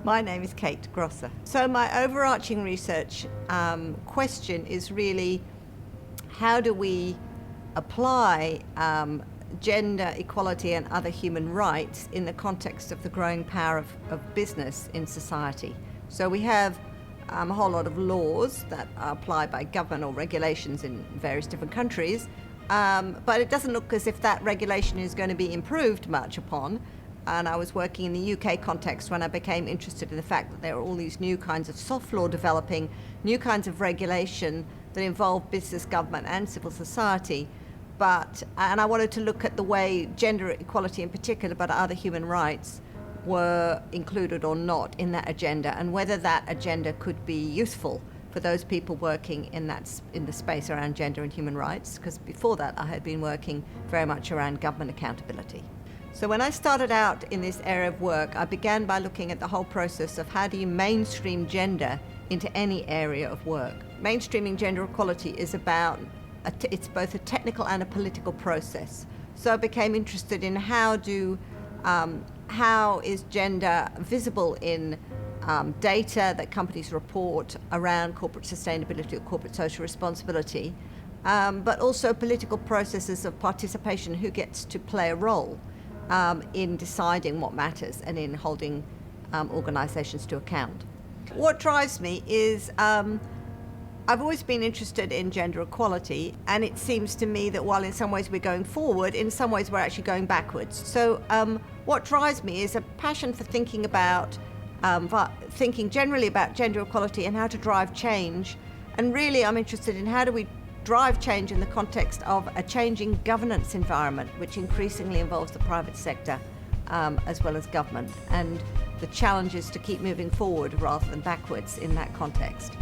My name is Kate Grosser. So my overarching research question is really, how do we apply gender equality and other human rights in the context of the growing power of business in society? So we have a whole lot of laws that are applied by government or regulations in various different countries, but it doesn't look as if that regulation is going to be improved much upon. And I was working in the UK context when I became interested in the fact that there are all these new kinds of soft law developing, new kinds of regulation that involve business, government and civil society. And I wanted to look at the way gender equality in particular, but other human rights, were included or not in that agenda, and whether that agenda could be useful for those people working in the space around gender and human rights, because before that I had been working very much around government accountability. So when I started out in this area of work, I began by looking at the whole process of how do you mainstream gender into any area of work. Mainstreaming gender equality is it's both a technical and a political process. So I became interested in how is gender visible in data that companies report around corporate sustainability or corporate social responsibility, but also political processes of participation, who gets to play a role in deciding what matters and in holding organizations to account. What drives me is I've always been interested in gender equality, and it seems to me that while in some ways we're going forward, in some ways we're actually going backwards. So what drives me is a passion for thinking generally about gender equality and how to drive change. And really I'm interested in how do we drive change in the context of a changing governance environment, which increasingly involves the private sector as well as government, and the challenges to keep moving forward rather than backwards in that context.